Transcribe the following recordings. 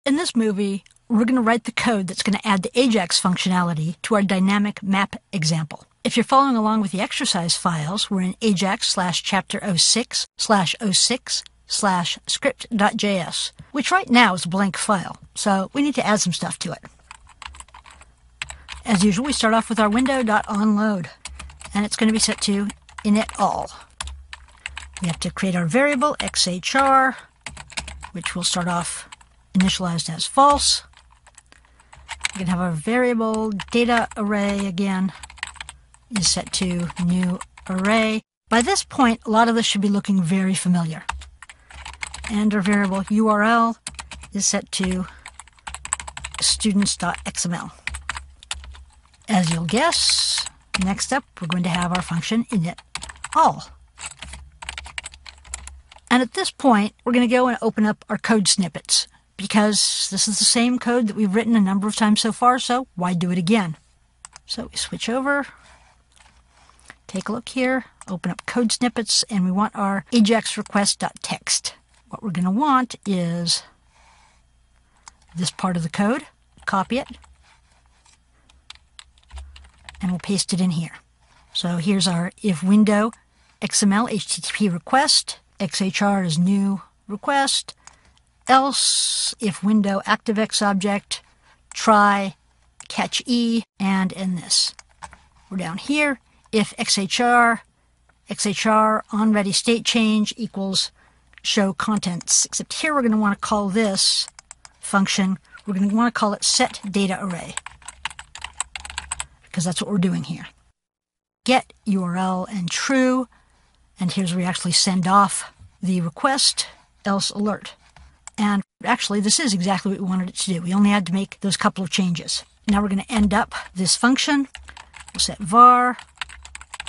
In this movie, we're going to write the code that's going to add the AJAX functionality to our dynamic map example. If you're following along with the exercise files, we're in AJAX/chapter06/06/script.js, which right now is a blank file, so we need to add some stuff to it. As usual, we start off with our window.onload, and it's going to be set to initAll. We have to create our variable xhr, which will start off initialized as false. We can have our variable data array again is set to new array. By this point, a lot of this should be looking very familiar. And our variable URL is set to students.xml. As you'll guess, next up we're going to have our function initAll. And at this point, we're going to go and open up our code snippets, because this is the same code that we've written a number of times so far, so why do it again? So we switch over, take a look here, open up code snippets, and we want our AJAX request.txt. What we're going to want is this part of the code, copy it, and we'll paste it in here. So here's our if window XML HTTP request, XHR is new request, else if window ActiveX object, try catch E, and end this. We're down here, if XHR on ready state change equals show contents, except here we're going to want to call this function, we're going to want to call it set data array, because that's what we're doing here. Get URL and true, and here's where we actually send off the request, else alert. And actually, this is exactly what we wanted it to do. We only had to make those couple of changes. Now we're going to end up this function. We'll set var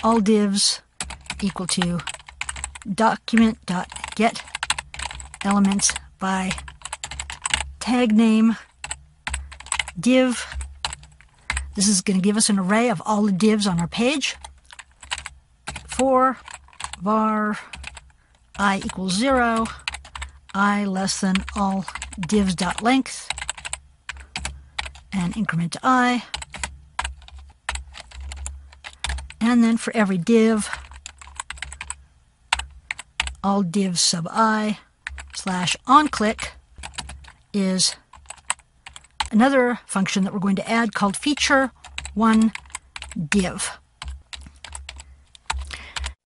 all divs equal to document.get elements by tag name div. This is going to give us an array of all the divs on our page. For var I equals 0, I less than all divs.length, and increment to I. And then for every div, all divs sub I slash onClick is another function that we're going to add called feature one div.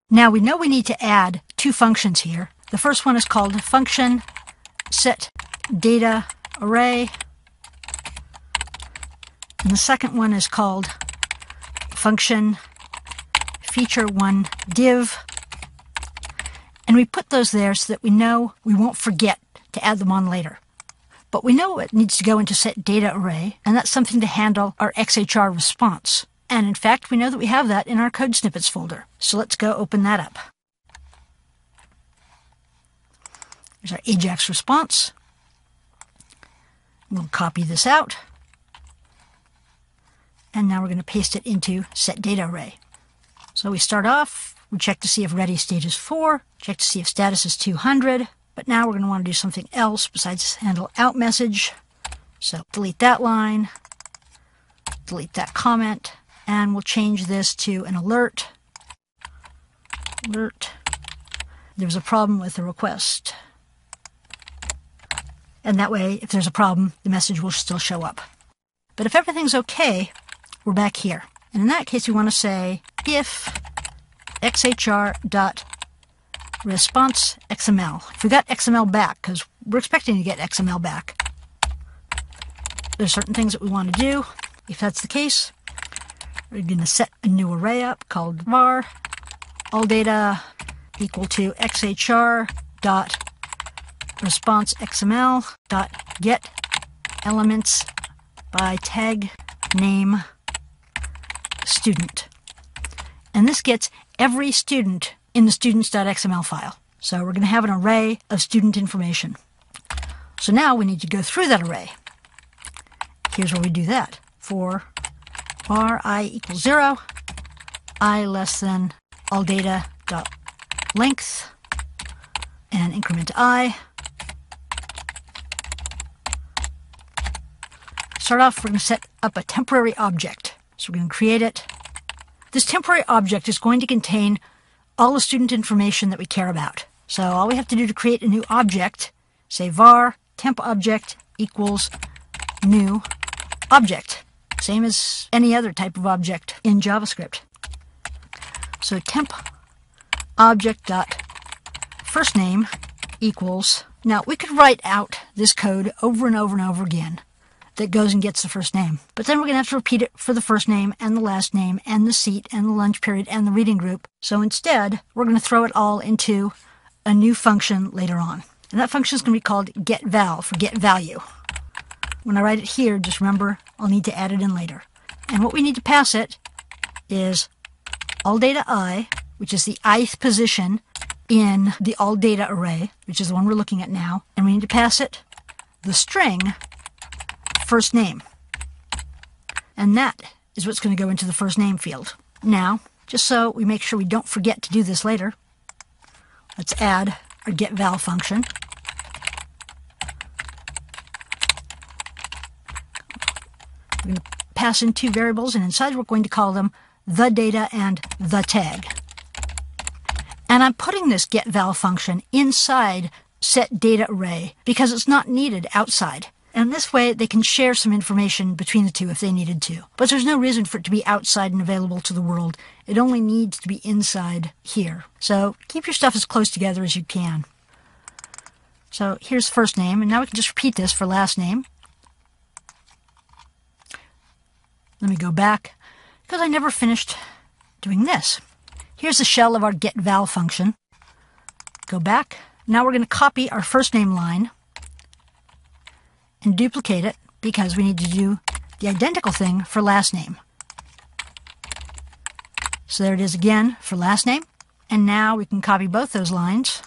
Now we know we need to add two functions here. The first one is called function set data array, and the second one is called function feature one div. And we put those there so that we know we won't forget to add them on later. But we know it needs to go into set data array, and that's something to handle our XHR response. And in fact, we know that we have that in our code snippets folder. So let's go open that up. Here's our AJAX response. We'll copy this out. And now we're going to paste it into set data array. So we start off, we check to see if ready state is 4, check to see if status is 200, but now we're going to want to do something else besides handle out message. So delete that line, delete that comment, and we'll change this to an alert. Alert. There's a problem with the request. And that way, if there's a problem, the message will still show up. But if everything's okay, we're back here. And in that case, we want to say if xhr.response XML. If we got XML back, because we're expecting to get XML back, there's certain things that we want to do. If that's the case, we're going to set a new array up called var all data equal to xhr.response XML.get elements by tag name student. And this gets every student in the students.xml file. So we're going to have an array of student information. So now we need to go through that array. Here's where we do that. For var I equals 0, I less than all data dot length, and increment I, start off, we're going to set up a temporary object. So we're going to create it. This temporary object is going to contain all the student information that we care about. So all we have to do to create a new object, say var temp object equals new object. Same as any other type of object in JavaScript. So temp object dot first name equals. Now we could write out this code over and over and over again that goes and gets the first name. But then we're going to have to repeat it for the first name and the last name and the seat and the lunch period and the reading group. So instead, we're going to throw it all into a new function later on. And that function is going to be called getVal for getValue. When I write it here, just remember I'll need to add it in later. And what we need to pass it is alldata_i, which is the ith position in the alldata array, which is the one we're looking at now. And we need to pass it the string first name. And that is what's going to go into the first name field. Now, just so we make sure we don't forget to do this later, let's add our getVal function. We're going to pass in two variables, and inside we're going to call them the data and the tag. And I'm putting this getVal function inside setDataArray because it's not needed outside. And this way they can share some information between the two if they needed to. But there's no reason for it to be outside and available to the world. It only needs to be inside here. So keep your stuff as close together as you can. So here's first name, and now we can just repeat this for last name. Let me go back, because I never finished doing this. Here's the shell of our getVal function. Go back. Now we're going to copy our first name line and duplicate it because we need to do the identical thing for last name. So there it is again for last name. And now we can copy both those lines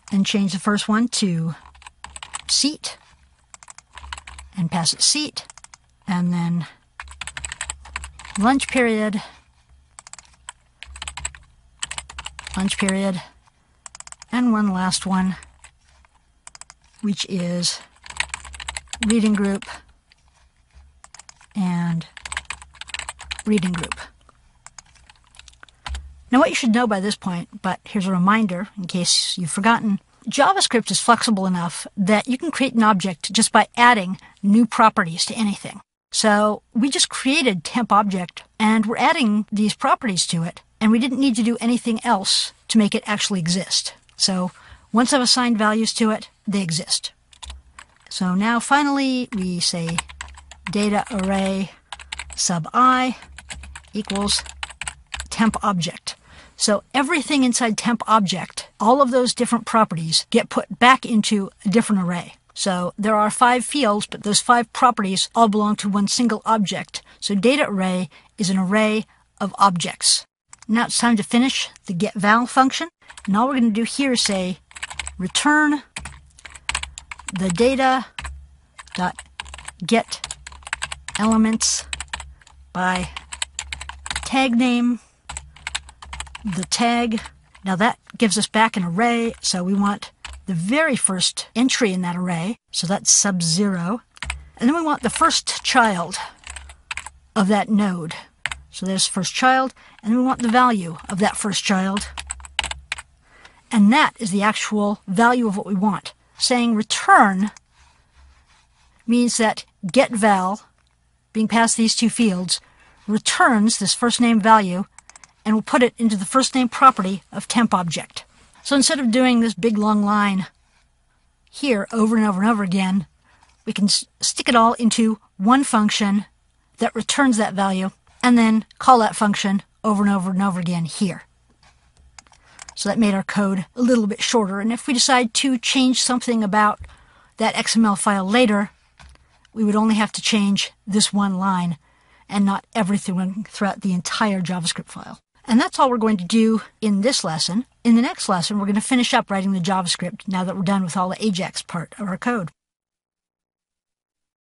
and change the first one to seat and pass it seat, and then lunch period, and one last one, which is reading group and reading group. Now what you should know by this point, but here's a reminder in case you've forgotten, JavaScript is flexible enough that you can create an object just by adding new properties to anything. So we just created temp object and we're adding these properties to it, and we didn't need to do anything else to make it actually exist. So once I've assigned values to it, they exist. So now finally we say data array sub I equals temp object. So everything inside temp object, all of those different properties get put back into a different array. So there are 5 fields, but those 5 properties all belong to one single object. So data array is an array of objects. Now it's time to finish the getVal function. And all we're going to do here is say return the data dot get elements by tag name, the tag. Now that gives us back an array, so we want the very first entry in that array, so that's sub 0. And then we want the first child of that node. So there's first child, and then we want the value of that first child. And that is the actual value of what we want. Saying return means that getVal, being past these 2 fields, returns this first name value, and we'll put it into the first name property of temp object. So instead of doing this big long line here over and over and over again, we can stick it all into one function that returns that value, and then call that function over and over and over again here. So that made our code a little bit shorter. And if we decide to change something about that XML file later, we would only have to change this one line and not everything throughout the entire JavaScript file. And that's all we're going to do in this lesson. In the next lesson, we're going to finish up writing the JavaScript now that we're done with all the AJAX part of our code.